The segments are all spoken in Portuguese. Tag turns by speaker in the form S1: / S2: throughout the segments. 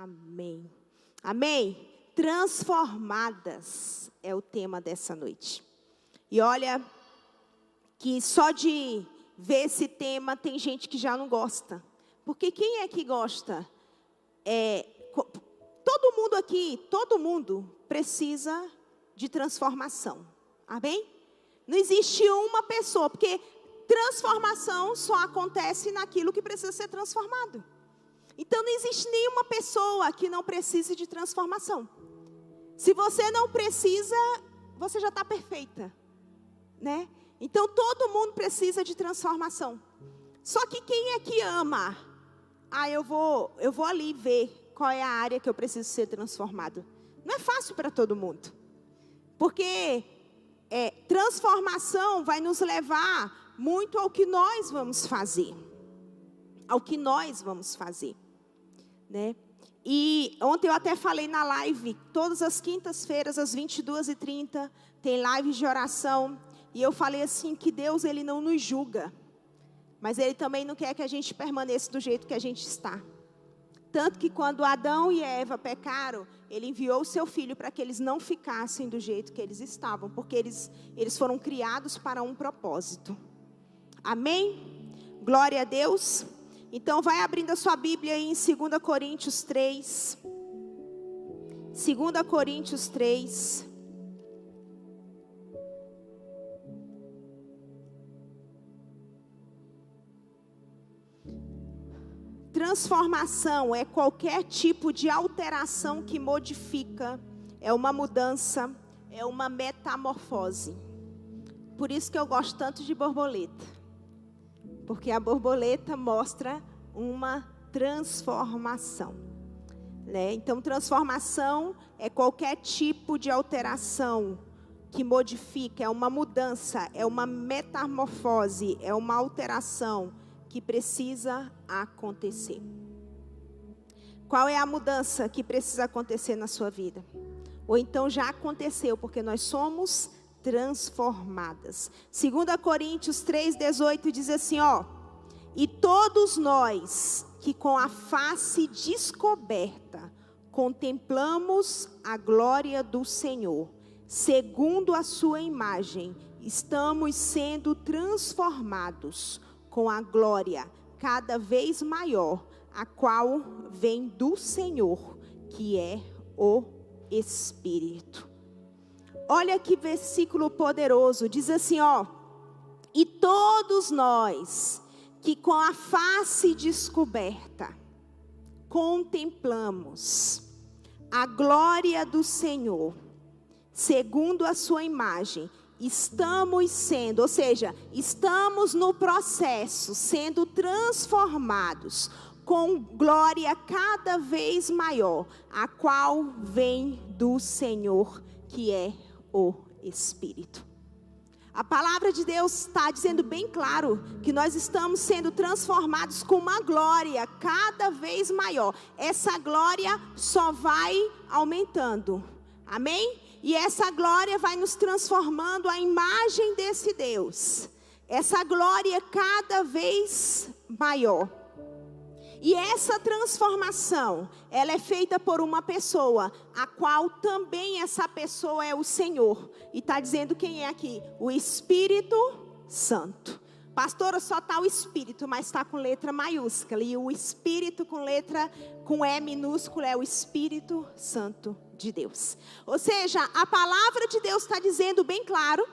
S1: Amém. Amém? Transformadas é o tema dessa noite. E olha que só de ver esse tema tem gente que já não gosta. Porque quem é que gosta? Todo mundo aqui, todo mundo precisa de transformação. Amém? Não existe uma pessoa, porque transformação só acontece naquilo que precisa ser transformado. Então não existe nenhuma pessoa que não precise de transformação. Se você não precisa, você já está perfeita, né? Então todo mundo precisa de transformação. Só que quem é que ama? Eu vou ali ver qual é a área que eu preciso ser transformado. Não é fácil para todo mundo. Porque transformação vai nos levar muito ao que nós vamos fazer. Ao que nós vamos fazer, né? E ontem eu até falei na live, todas as quintas-feiras, às 22h30, tem lives de oração. E eu falei assim, que Deus, Ele não nos julga. Mas Ele também não quer que a gente permaneça do jeito que a gente está. Tanto que quando Adão e Eva pecaram, Ele enviou o seu filho para que eles não ficassem do jeito que eles estavam. Porque eles foram criados para um propósito. Amém? Glória a Deus. Então vai abrindo a sua Bíblia aí em 2 Coríntios 3. 2 Coríntios 3. Transformação é qualquer tipo de alteração que modifica, é uma mudança, é uma metamorfose. Por isso que eu gosto tanto de borboleta. Porque a borboleta mostra uma transformação, né? Então, transformação é qualquer tipo de alteração que modifica, é uma mudança, é uma metamorfose, é uma alteração que precisa acontecer. Qual é a mudança que precisa acontecer na sua vida? Ou então já aconteceu, porque nós somos transformadas. 2 Coríntios 3:18 diz assim, e todos nós que com a face descoberta contemplamos a glória do Senhor, segundo a sua imagem, estamos sendo transformados com a glória cada vez maior, a qual vem do Senhor, que é o Espírito. Olha que versículo poderoso, diz assim, e todos nós que com a face descoberta contemplamos a glória do Senhor, segundo a sua imagem, estamos sendo, ou seja, estamos no processo, sendo transformados com glória cada vez maior, a qual vem do Senhor, que é o Espírito. A palavra de Deus está dizendo bem claro que nós estamos sendo transformados com uma glória cada vez maior. Essa glória só vai aumentando. Amém? E essa glória vai nos transformando à imagem desse Deus. Essa glória cada vez maior. E essa transformação, ela é feita por uma pessoa, a qual também essa pessoa é o Senhor. E está dizendo quem é aqui? O Espírito Santo. Pastora, só está o Espírito, mas está com letra maiúscula. E o Espírito com E minúsculo é o Espírito Santo de Deus. Ou seja, a palavra de Deus está dizendo bem claro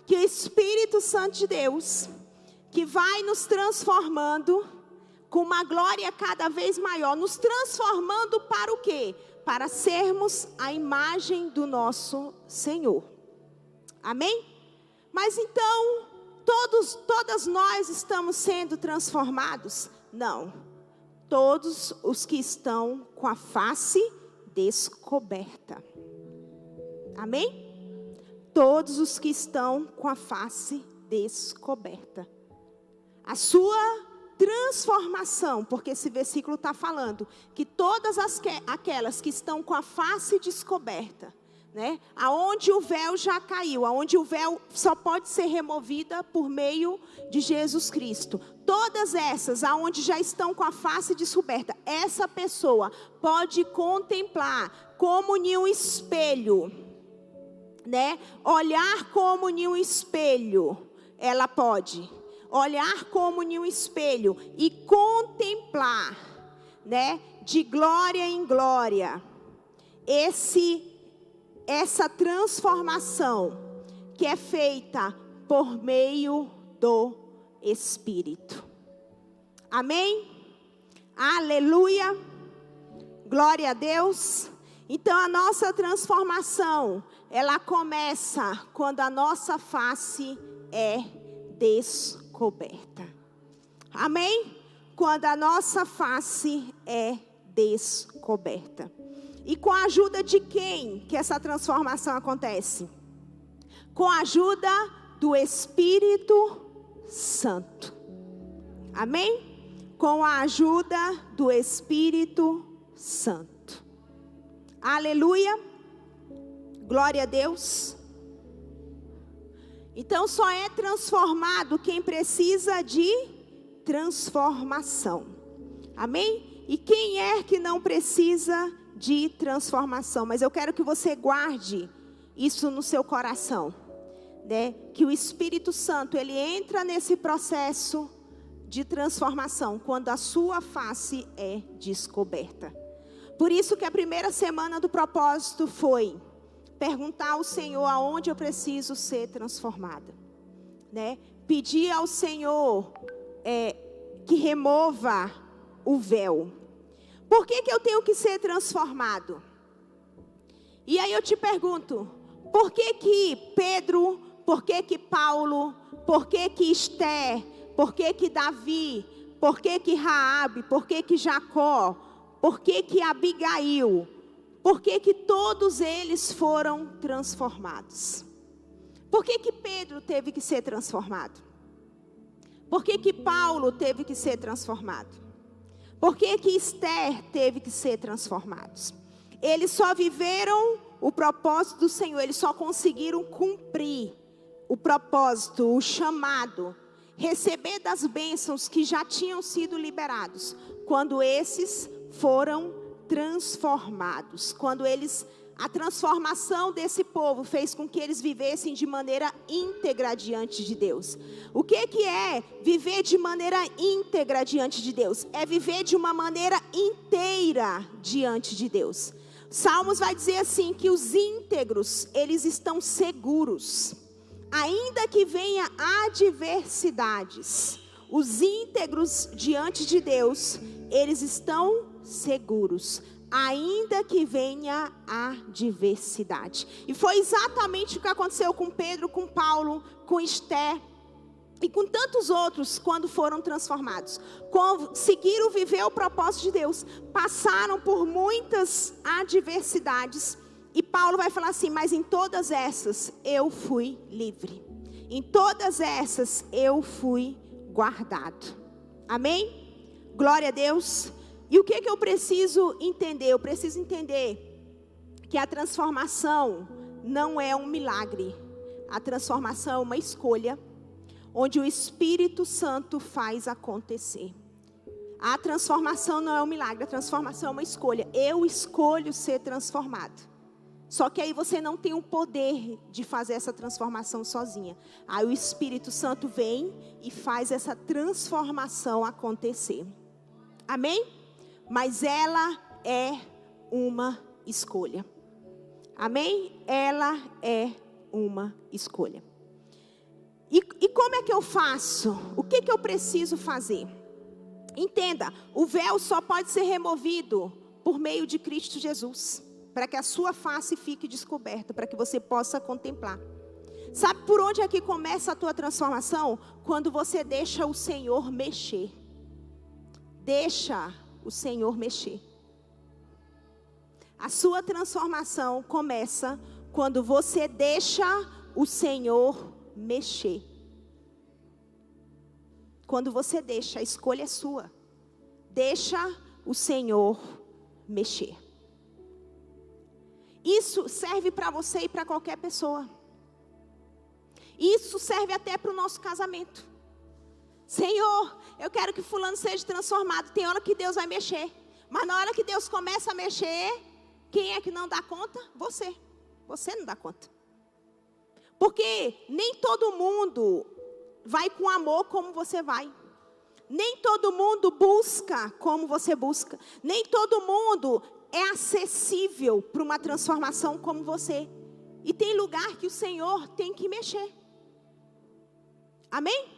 S1: que o Espírito Santo de Deus, que vai nos transformando com uma glória cada vez maior, nos transformando para o quê? Para sermos a imagem do nosso Senhor. Amém? Mas então, todas nós estamos sendo transformados? Não. Todos os que estão com a face descoberta. Amém? Todos os que estão com a face descoberta. A sua transformação, porque esse versículo está falando que todas aquelas que estão com a face descoberta, né? Aonde o véu já caiu, aonde o véu só pode ser removida por meio de Jesus Cristo. Todas essas, aonde já estão com a face descoberta, essa pessoa pode contemplar como em um espelho, né? Olhar como em um espelho, ela pode olhar como em um espelho e contemplar, né? De glória em glória, essa transformação que é feita por meio do Espírito. Amém? Aleluia! Glória a Deus! Então a nossa transformação, ela começa quando a nossa face é descoberta. Amém? Quando a nossa face é descoberta. E com a ajuda de quem que essa transformação acontece? Com a ajuda do Espírito Santo. Amém? Com a ajuda do Espírito Santo. Aleluia. Glória a Deus. Então só é transformado quem precisa de transformação. Amém? E quem é que não precisa de transformação? Mas eu quero que você guarde isso no seu coração, né? Que o Espírito Santo, ele entra nesse processo de transformação quando a sua face é descoberta. Por isso que a primeira semana do propósito foi perguntar ao Senhor aonde eu preciso ser transformada, né? Pedir ao Senhor que remova o véu. Por que eu tenho que ser transformado? E aí eu te pergunto, por que Pedro, por que Paulo, por que Esther, por que Davi, por que Raabe, por que Jacó, por que Abigail, por que todos eles foram transformados? Por que Pedro teve que ser transformado? Por que Paulo teve que ser transformado? Por que Esther teve que ser transformados? Eles só viveram o propósito do Senhor, eles só conseguiram cumprir o propósito, o chamado, receber das bênçãos que já tinham sido liberados, quando esses foram transformados, quando a transformação desse povo fez com que eles vivessem de maneira íntegra diante de Deus. O que é viver de maneira íntegra diante de Deus? É viver de uma maneira inteira diante de Deus. Salmos vai dizer assim, que os íntegros, eles estão seguros, ainda que venha adversidades. Os íntegros diante de Deus, eles estão seguros, ainda que venha a adversidade. E foi exatamente o que aconteceu com Pedro, com Paulo, com Esther e com tantos outros quando foram transformados. Conseguiram viver o propósito de Deus, passaram por muitas adversidades. E Paulo vai falar assim, mas em todas essas eu fui livre. Em todas essas eu fui guardado. Amém? Glória a Deus. E o que eu preciso entender? Eu preciso entender que a transformação não é um milagre. A transformação é uma escolha, onde o Espírito Santo faz acontecer. A transformação não é um milagre, a transformação é uma escolha. Eu escolho ser transformado. Só que aí você não tem o poder de fazer essa transformação sozinha. Aí o Espírito Santo vem e faz essa transformação acontecer. Amém? Mas ela é uma escolha. Amém? Ela é uma escolha. E como é que eu faço? O que eu preciso fazer? Entenda, o véu só pode ser removido por meio de Cristo Jesus, para que a sua face fique descoberta, para que você possa contemplar. Sabe por onde é que começa a tua transformação? Quando você deixa o Senhor mexer. Deixa o Senhor mexer. A sua transformação começa quando você deixa o Senhor mexer. Quando você deixa, a escolha é sua. Deixa o Senhor mexer. Isso serve para você e para qualquer pessoa. Isso serve até para o nosso casamento. Senhor, eu quero que fulano seja transformado. Tem hora que Deus vai mexer. Mas na hora que Deus começa a mexer, quem é que não dá conta? Você. Você não dá conta. Porque nem todo mundo vai com amor como você vai. Nem todo mundo busca como você busca. Nem todo mundo é acessível para uma transformação como você. E tem lugar que o Senhor tem que mexer. Amém?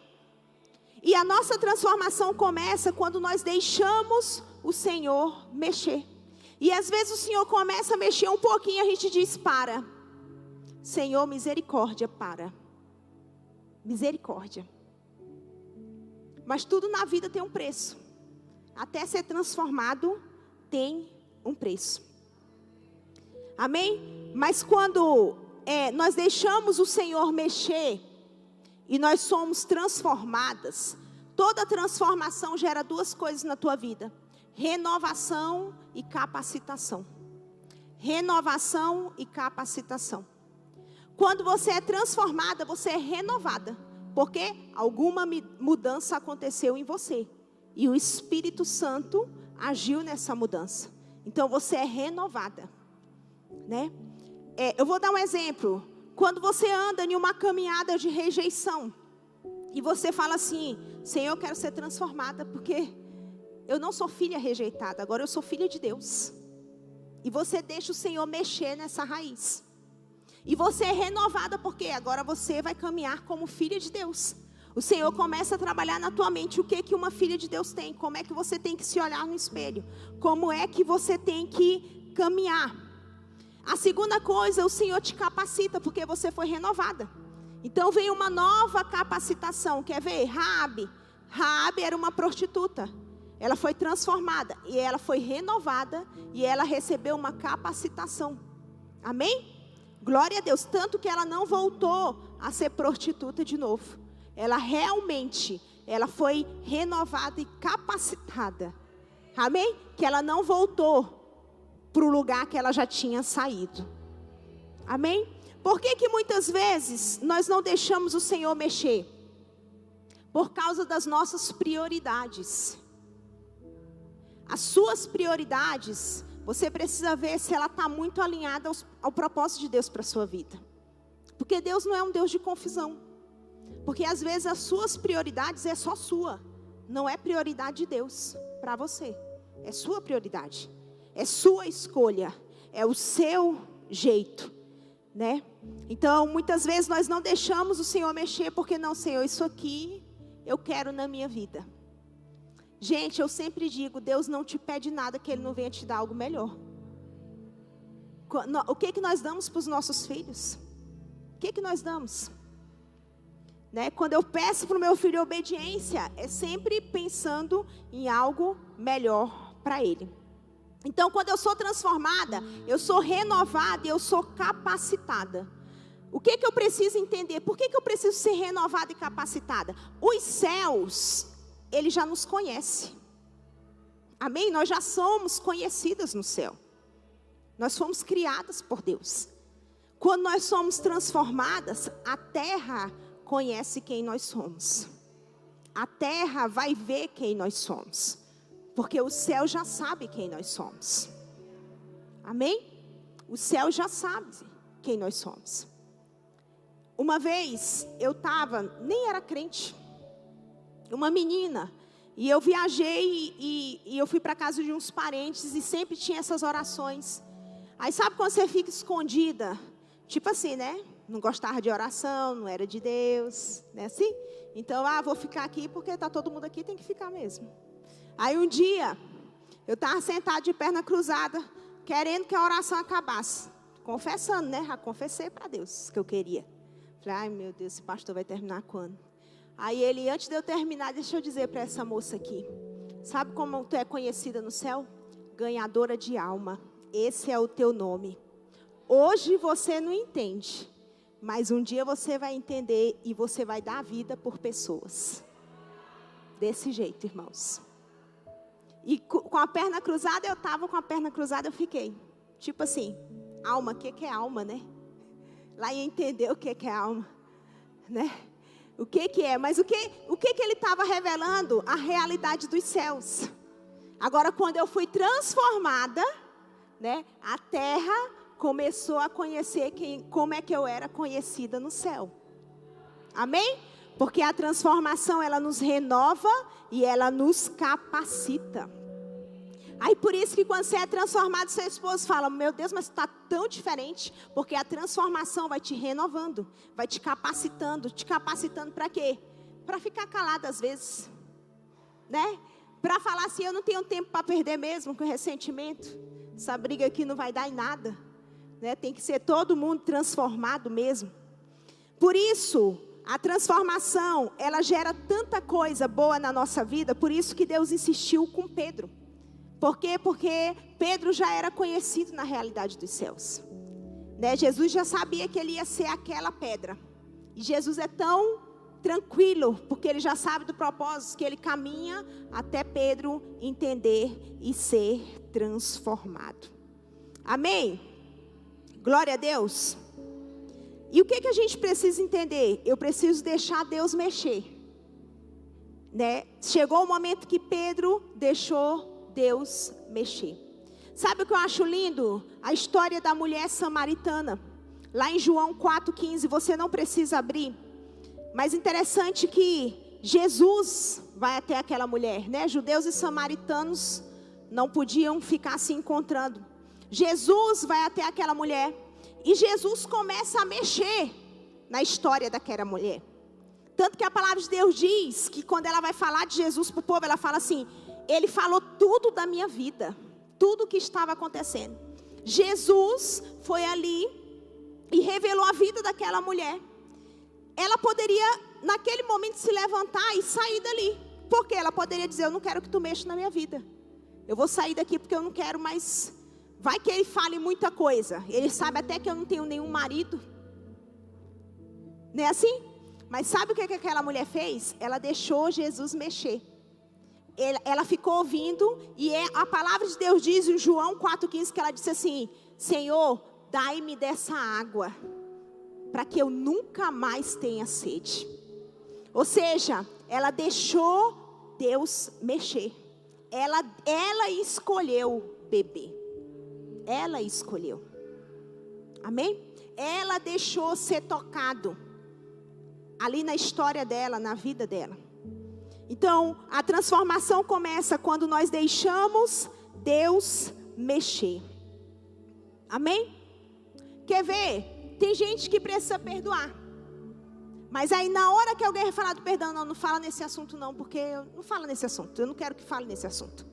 S1: E a nossa transformação começa quando nós deixamos o Senhor mexer. E às vezes o Senhor começa a mexer um pouquinho e a gente diz: para. Senhor, misericórdia, para. Misericórdia. Mas tudo na vida tem um preço. Até ser transformado tem um preço. Amém? Mas quando nós deixamos o Senhor mexer e nós somos transformadas, toda transformação gera duas coisas na tua vida: renovação e capacitação. Renovação e capacitação. Quando você é transformada, você é renovada. Porque alguma mudança aconteceu em você. E o Espírito Santo agiu nessa mudança. Então você é renovada. Né? Eu vou dar um exemplo. Quando você anda em uma caminhada de rejeição. E você fala assim: Senhor, eu quero ser transformada. Porque eu não sou filha rejeitada. Agora eu sou filha de Deus. E você deixa o Senhor mexer nessa raiz. E você é renovada porque agora você vai caminhar como filha de Deus. O Senhor começa a trabalhar na tua mente o que uma filha de Deus tem. Como é que você tem que se olhar no espelho. Como é que você tem que caminhar. A segunda coisa, o Senhor te capacita porque você foi renovada. Então vem uma nova capacitação. Quer ver? Raabe era uma prostituta. Ela foi transformada e ela foi renovada e ela recebeu uma capacitação. Amém? Glória a Deus, tanto que ela não voltou a ser prostituta de novo. Ela realmente, ela foi renovada e capacitada. Amém? Que ela não voltou para o lugar que ela já tinha saído. Amém? Por que muitas vezes nós não deixamos o Senhor mexer? Por causa das nossas prioridades. As suas prioridades, você precisa ver se ela está muito alinhada ao propósito de Deus para a sua vida. Porque Deus não é um Deus de confusão. Porque às vezes as suas prioridades é só sua. Não é prioridade de Deus para você. É sua prioridade. É sua escolha. É o seu jeito. Né? Então muitas vezes nós não deixamos o Senhor mexer. Porque não, Senhor, isso aqui eu quero na minha vida. Gente, eu sempre digo, Deus não te pede nada que Ele não venha te dar algo melhor. O que nós damos para os nossos filhos? O que nós damos? Né? Quando eu peço para o meu filho obediência, é sempre pensando em algo melhor para ele. Então, quando eu sou transformada, eu sou renovada e eu sou capacitada. O que eu preciso entender? Por que eu preciso ser renovada e capacitada? Os céus, Ele já nos conhece. Amém? Nós já somos conhecidas no céu. Nós fomos criadas por Deus. Quando nós somos transformadas, a terra conhece quem nós somos. A terra vai ver quem nós somos. Porque o céu já sabe quem nós somos. Amém? O céu já sabe quem nós somos. Uma vez eu nem era crente. Uma menina, e eu viajei e eu fui para casa de uns parentes e sempre tinha essas orações. Aí sabe quando você fica escondida? Tipo assim, né? Não gostava de oração, não era de Deus, né assim? Então, vou ficar aqui porque está todo mundo aqui, tem que ficar mesmo. Aí um dia, eu estava sentada de perna cruzada, querendo que a oração acabasse. Confessando, né? Já confessei para Deus que eu queria. Falei, ai meu Deus, esse pastor vai terminar quando? Aí ele, antes de eu terminar, deixa eu dizer para essa moça aqui. Sabe como tu é conhecida no céu? Ganhadora de alma. Esse é o teu nome. Hoje você não entende. Mas um dia você vai entender e você vai dar vida por pessoas. Desse jeito, irmãos. E com a perna cruzada, eu estava com a perna cruzada, eu fiquei. Tipo assim, Alma, o que é alma, né? Lá ia entender o que é alma, né? O que é, mas o que ele estava revelando? A realidade dos céus. Agora, quando eu fui transformada, né? A terra começou a conhecer como é que eu era conhecida no céu. Amém? Porque a transformação, ela nos renova e ela nos capacita. Aí por isso que quando você é transformado, seu esposo fala, meu Deus, mas está tão diferente. Porque a transformação vai te renovando, vai te capacitando para quê? Para ficar calado às vezes, né? Para falar assim, eu não tenho tempo para perder mesmo com ressentimento. Essa briga aqui não vai dar em nada, né? Tem que ser todo mundo transformado mesmo. Por isso, a transformação, ela gera tanta coisa boa na nossa vida. Por isso que Deus insistiu com Pedro. Por quê? Porque Pedro já era conhecido na realidade dos céus, né? Jesus já sabia que ele ia ser aquela pedra. E Jesus é tão tranquilo, porque ele já sabe do propósito, que ele caminha até Pedro entender e ser transformado. Amém? Glória a Deus. E o que a gente precisa entender? Eu preciso deixar Deus mexer, né? Chegou o momento que Pedro deixou Deus mexer. Sabe o que eu acho lindo? A história da mulher samaritana. Lá em João 4,15, você não precisa abrir. Mas interessante que Jesus vai até aquela mulher, né? Judeus e samaritanos não podiam ficar se encontrando. Jesus vai até aquela mulher. E Jesus começa a mexer na história daquela mulher. Tanto que a palavra de Deus diz que quando ela vai falar de Jesus para o povo, ela fala assim, ele falou tudo da minha vida, tudo o que estava acontecendo. Jesus foi ali e revelou a vida daquela mulher. Ela poderia, naquele momento, se levantar e sair dali. Porque ela poderia dizer, eu não quero que tu mexa na minha vida. Eu vou sair daqui porque eu não quero mais. Vai que ele fale muita coisa. Ele sabe até que eu não tenho nenhum marido. Não é assim? Mas sabe o que aquela mulher fez? Ela deixou Jesus mexer. Ela ficou ouvindo, e a palavra de Deus diz em João 4,15, que ela disse assim, Senhor, dai-me dessa água, para que eu nunca mais tenha sede. Ou seja, ela deixou Deus mexer. Ela escolheu beber. Ela escolheu. Amém? Ela deixou ser tocado ali na história dela, na vida dela. Então, a transformação começa quando nós deixamos Deus mexer. Amém? Quer ver? Tem gente que precisa perdoar. Mas aí na hora que alguém vai falar do perdão, não fala nesse assunto não, porque não fala nesse assunto. Eu não quero que fale nesse assunto.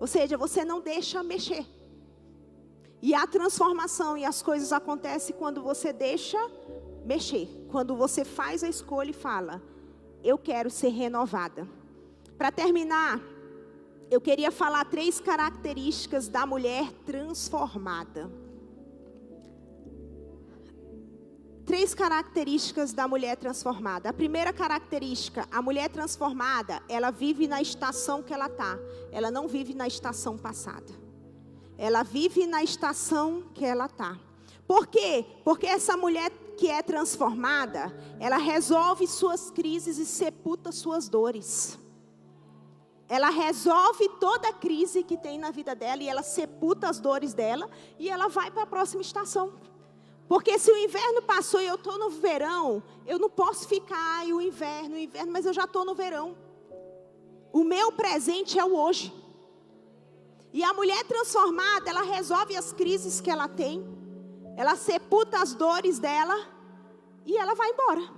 S1: Ou seja, você não deixa mexer. E a transformação e as coisas acontecem quando você deixa mexer. Quando você faz a escolha e fala, eu quero ser renovada. Para terminar, eu queria falar 3 características da mulher transformada. 3 características da mulher transformada. A primeira característica, a mulher transformada, ela vive na estação que ela está. Ela não vive na estação passada. Ela vive na estação que ela está. Por quê? Porque essa mulher que é transformada, ela resolve suas crises e sepulta suas dores. Ela resolve toda a crise que tem na vida dela e ela sepulta as dores dela e ela vai para a próxima estação. Porque se o inverno passou e eu estou no verão, eu não posso ficar o inverno, mas eu já estou no verão. O meu presente é o hoje. E a mulher transformada, ela resolve as crises que ela tem. Ela sepulta as dores dela e ela vai embora.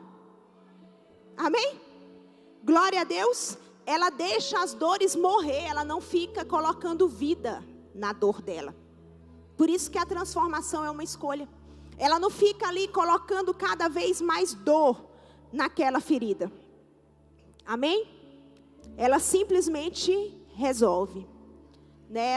S1: Amém? Glória a Deus. Ela deixa as dores morrer, ela não fica colocando vida na dor dela. Por isso que a transformação é uma escolha. Ela não fica ali colocando cada vez mais dor naquela ferida. Amém? Ela simplesmente resolve. Né?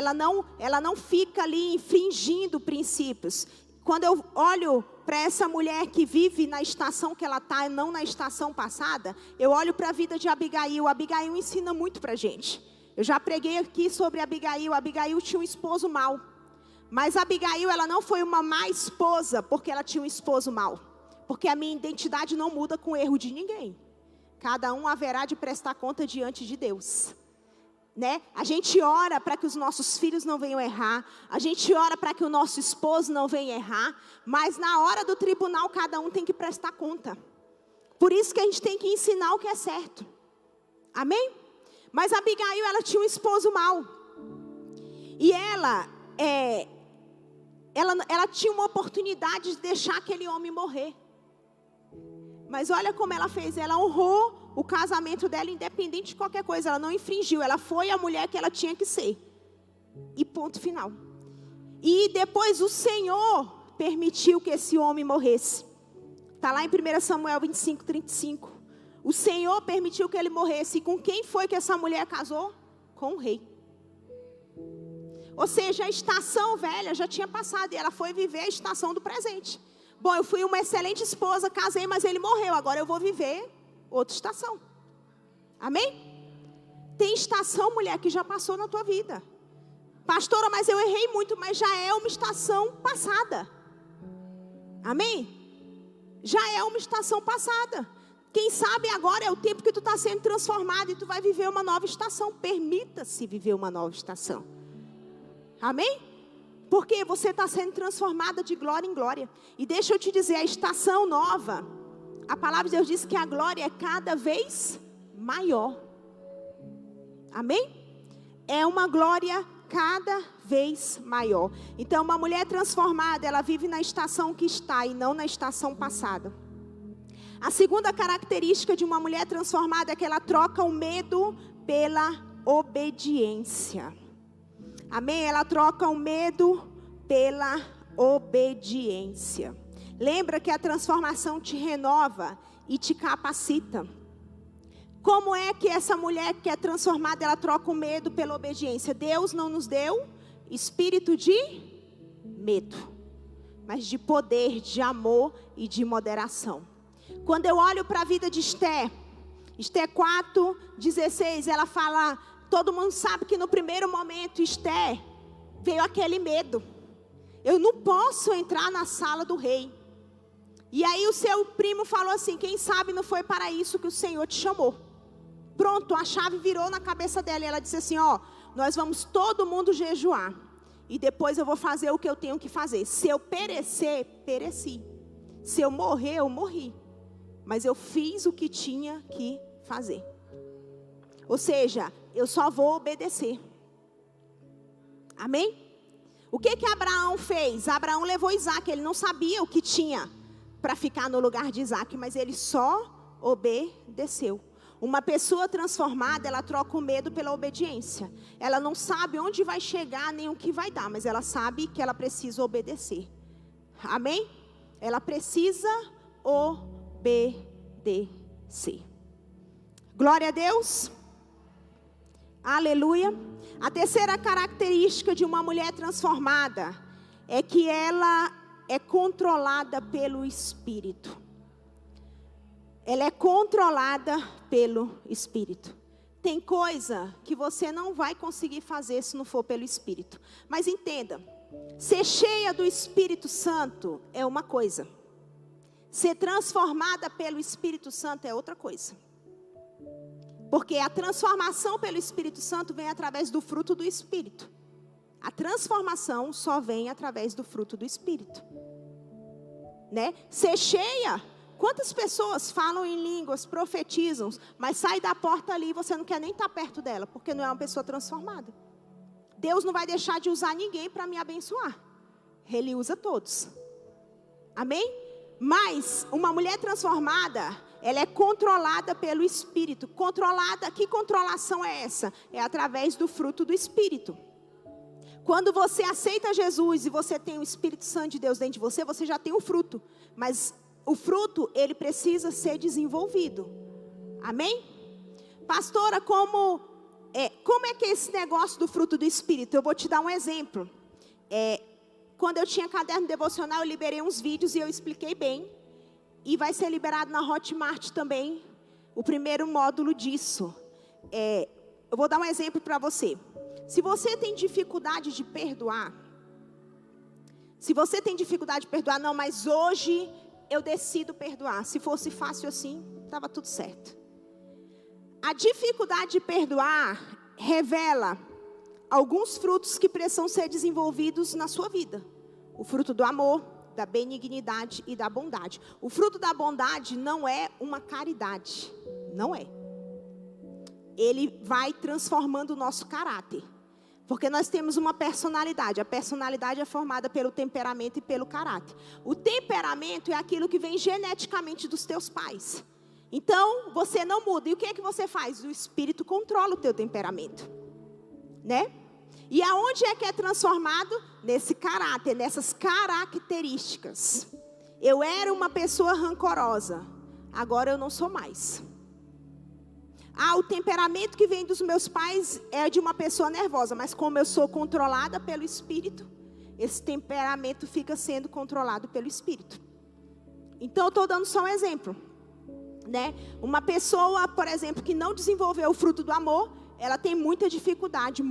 S1: Ela não fica ali infringindo princípios. Quando eu olho para essa mulher que vive na estação que ela está, não na estação passada, eu olho para a vida de Abigail. Abigail ensina muito para a gente. Eu já preguei aqui sobre Abigail. Abigail tinha um esposo mau. Mas Abigail, ela não foi uma má esposa porque ela tinha um esposo mau. Porque a minha identidade não muda com o erro de ninguém. Cada um haverá de prestar conta diante de Deus. Né? A gente ora para que os nossos filhos não venham errar. A gente ora para que o nosso esposo não venha errar. Mas na hora do tribunal, cada um tem que prestar conta. Por isso que a gente tem que ensinar o que é certo. Amém? Mas Abigail, ela tinha um esposo mau. E ela tinha uma oportunidade de deixar aquele homem morrer. Mas olha como ela fez. Ela honrou o casamento dela independente de qualquer coisa. Ela não infringiu. Ela foi a mulher que ela tinha que ser. E ponto final. E depois o Senhor permitiu que esse homem morresse. Está lá em 1 Samuel 25, 35. O Senhor permitiu que ele morresse. E com quem foi que essa mulher casou? Com o rei. Ou seja, a estação velha já tinha passado. E ela foi viver a estação do presente. Bom, eu fui uma excelente esposa, casei, mas ele morreu. Agora eu vou viver outra estação. Amém? Tem estação, mulher, que já passou na tua vida. Pastora, mas eu errei muito, mas já é uma estação passada. Amém? Já é uma estação passada. Quem sabe agora é o tempo que tu está sendo transformado e tu vai viver uma nova estação. Permita-se viver uma nova estação. Amém? Porque você está sendo transformada de glória em glória. E deixa eu te dizer, a estação nova, a palavra de Deus diz que a glória é cada vez maior. Amém? É uma glória cada vez maior. Então, uma mulher transformada, ela vive na estação que está e não na estação passada. A segunda característica de uma mulher transformada é que ela troca o medo pela obediência. Amém? Ela troca o medo pela obediência. Lembra que a transformação te renova e te capacita. Como é que essa mulher que é transformada, ela troca o medo pela obediência? Deus não nos deu espírito de medo, mas de poder, de amor e de moderação. Quando eu olho para a vida de Esther 4:16, ela fala... Todo mundo sabe que no primeiro momento, Esther, veio aquele medo. Eu não posso entrar na sala do rei. E aí o seu primo falou assim, quem sabe não foi para isso que o Senhor te chamou. Pronto, a chave virou na cabeça dela. E ela disse assim, nós vamos todo mundo jejuar. E depois eu vou fazer o que eu tenho que fazer. Se eu perecer, pereci. Se eu morrer, eu morri. Mas eu fiz o que tinha que fazer. Ou seja, eu só vou obedecer. Amém? O que Abraão fez? Abraão levou Isaac. Ele não sabia o que tinha para ficar no lugar de Isaac, mas ele só obedeceu. Uma pessoa transformada, ela troca o medo pela obediência. Ela não sabe onde vai chegar, nem o que vai dar, mas ela sabe que ela precisa obedecer. Amém? Ela precisa obedecer. Glória a Deus. Aleluia. A terceira característica de uma mulher transformada é que ela é controlada pelo Espírito. Ela é controlada pelo Espírito. Tem coisa que você não vai conseguir fazer se não for pelo Espírito. Mas entenda, ser cheia do Espírito Santo é uma coisa. Ser transformada pelo Espírito Santo é outra coisa. Porque a transformação pelo Espírito Santo vem através do fruto do Espírito. A transformação só vem através do fruto do Espírito. Né? Ser cheia. Quantas pessoas falam em línguas, profetizam, mas sai da porta ali e você não quer nem estar perto dela, porque não é uma pessoa transformada. Deus não vai deixar de usar ninguém para me abençoar. Ele usa todos. Amém? Mas uma mulher transformada, ela é controlada pelo Espírito. Controlada, que controlação é essa? É através do fruto do Espírito. Quando você aceita Jesus e você tem o Espírito Santo de Deus dentro de você, você já tem o fruto. Mas o fruto, ele precisa ser desenvolvido. Amém? Pastora, como é que é esse negócio do fruto do Espírito? Eu vou te dar um exemplo. Quando eu tinha caderno devocional, eu liberei uns vídeos e eu expliquei bem. E vai ser liberado na Hotmart também, o primeiro módulo disso. Eu vou dar um exemplo para você. Se você tem dificuldade de perdoar, Se você tem dificuldade de perdoar, não, mas hoje eu decido perdoar. Se fosse fácil assim, estava tudo certo. A dificuldade de perdoar revela alguns frutos que precisam ser desenvolvidos na sua vida. O fruto do amor, da benignidade e da bondade. O fruto da bondade não é uma caridade. Não é. Ele vai transformando o nosso caráter. Porque nós temos uma personalidade. A personalidade é formada pelo temperamento e pelo caráter. O temperamento é aquilo que vem geneticamente dos teus pais. Então, você não muda. E o que é que você faz? O Espírito controla o teu temperamento. Né? E aonde é que é transformado? Nesse caráter, nessas características. Eu era uma pessoa rancorosa. Agora eu não sou mais. O temperamento que vem dos meus pais é de uma pessoa nervosa. Mas como eu sou controlada pelo Espírito, esse temperamento fica sendo controlado pelo Espírito. Então eu estou dando só um exemplo. Né? Uma pessoa, por exemplo, que não desenvolveu o fruto do amor, ela tem muita dificuldade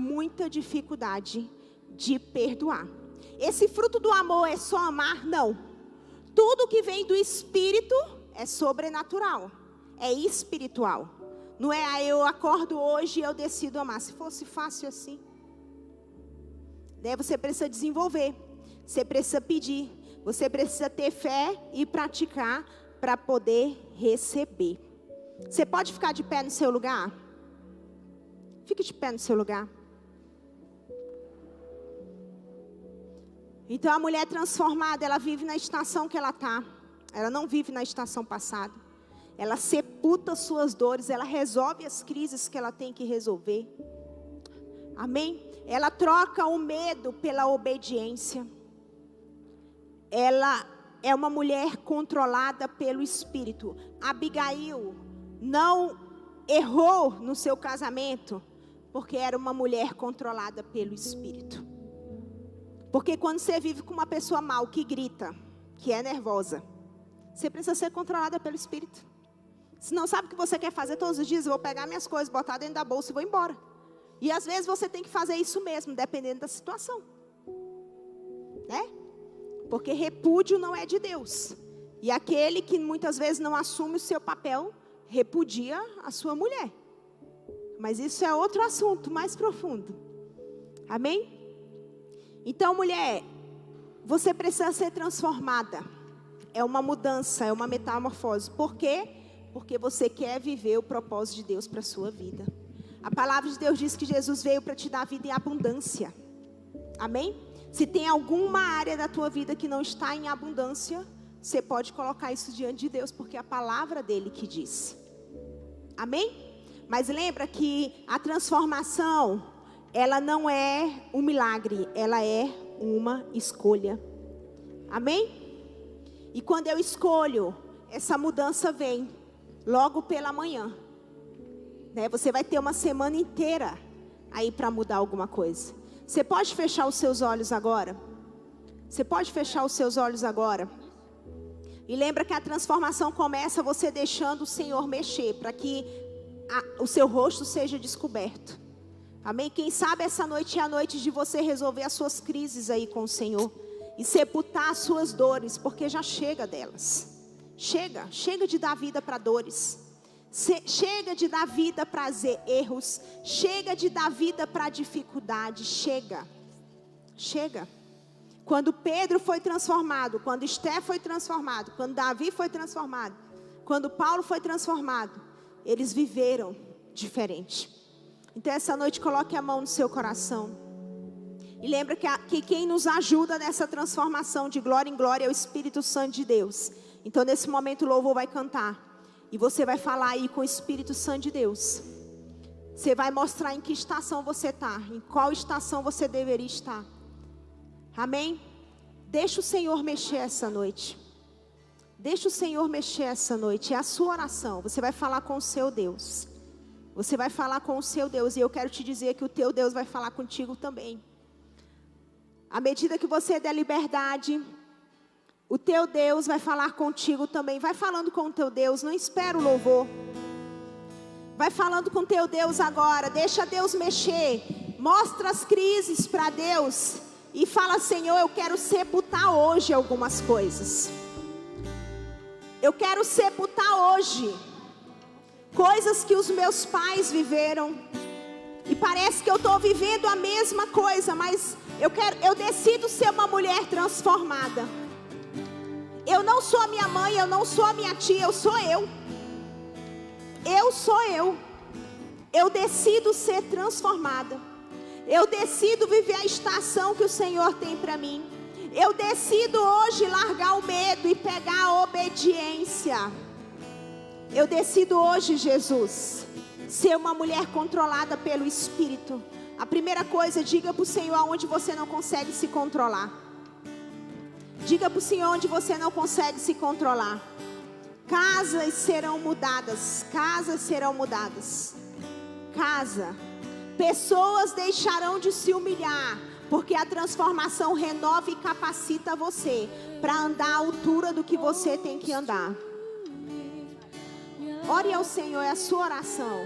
S1: de perdoar. Esse fruto do amor é só amar? Não. Tudo que vem do Espírito é sobrenatural, é espiritual. Não é, eu acordo hoje e eu decido amar. Se fosse fácil assim. Né? Você precisa desenvolver, você precisa pedir, você precisa ter fé e praticar para poder receber. Você pode ficar de pé no seu lugar? Fique de pé no seu lugar. Então a mulher transformada, ela vive na estação que ela está. Ela não vive na estação passada. Ela sepulta suas dores, ela resolve as crises que ela tem que resolver. Amém? Ela troca o medo pela obediência. Ela é uma mulher controlada pelo Espírito. Abigail não errou no seu casamento, porque era uma mulher controlada pelo Espírito. Porque quando você vive com uma pessoa mal, que grita, que é nervosa, você precisa ser controlada pelo Espírito. Se não sabe o que você quer fazer todos os dias, eu vou pegar minhas coisas, botar dentro da bolsa e vou embora. E às vezes você tem que fazer isso mesmo, dependendo da situação. Né? Porque repúdio não é de Deus. E aquele que muitas vezes não assume o seu papel, repudia a sua mulher. Mas isso é outro assunto, mais profundo. Amém? Então, mulher, você precisa ser transformada. É uma mudança, é uma metamorfose. Por quê? Porque você quer viver o propósito de Deus para a sua vida. A palavra de Deus diz que Jesus veio para te dar vida em abundância. Amém? Se tem alguma área da tua vida que não está em abundância, você pode colocar isso diante de Deus, porque é a palavra dele que diz. Amém? Mas lembra que a transformação, ela não é um milagre, ela é uma escolha. Amém? E quando eu escolho, essa mudança vem logo pela manhã. Né? Você vai ter uma semana inteira aí para mudar alguma coisa. Você pode fechar os seus olhos agora? Você pode fechar os seus olhos agora? E lembra que a transformação começa você deixando o Senhor mexer, para que o seu rosto seja descoberto. Amém? Quem sabe essa noite é a noite de você resolver as suas crises aí com o Senhor. E sepultar as suas dores, porque já chega delas. Chega de dar vida para dores. Chega de dar vida para erros. Chega de dar vida para dificuldade. Chega. Quando Pedro foi transformado, quando Esté foi transformado, quando Davi foi transformado, quando Paulo foi transformado, eles viveram diferente. Então essa noite coloque a mão no seu coração. E lembra que quem nos ajuda nessa transformação de glória em glória é o Espírito Santo de Deus. Então nesse momento o louvor vai cantar. E você vai falar aí com o Espírito Santo de Deus. Você vai mostrar em que estação você está. Em qual estação você deveria estar. Amém? Deixa o Senhor mexer essa noite. Deixa o Senhor mexer essa noite. É a sua oração. Você vai falar com o seu Deus. Você vai falar com o seu Deus. E eu quero te dizer que o teu Deus vai falar contigo também. À medida que você der liberdade, o teu Deus vai falar contigo também. Vai falando com o teu Deus. Não espera o louvor. Vai falando com o teu Deus agora. Deixa Deus mexer. Mostra as crises para Deus. e fala: Senhor, eu quero sepultar hoje algumas coisas. Eu quero sepultar hoje coisas que os meus pais viveram. E parece que eu estou vivendo a mesma coisa, mas eu decido ser uma mulher transformada. Eu não sou a minha mãe, eu não sou a minha tia, eu sou eu. Eu sou eu. Eu decido ser transformada. Eu decido viver a estação que o Senhor tem para mim. Eu decido hoje largar o medo e pegar a obediência. Eu decido hoje, Jesus, ser uma mulher controlada pelo Espírito. A primeira coisa, diga para o Senhor aonde você não consegue se controlar. Diga para o Senhor onde você não consegue se controlar. Casas serão mudadas. Casas serão mudadas. Casa. Pessoas deixarão de se humilhar, porque a transformação renova e capacita você para andar à altura do que você tem que andar. Ore ao Senhor, é a sua oração.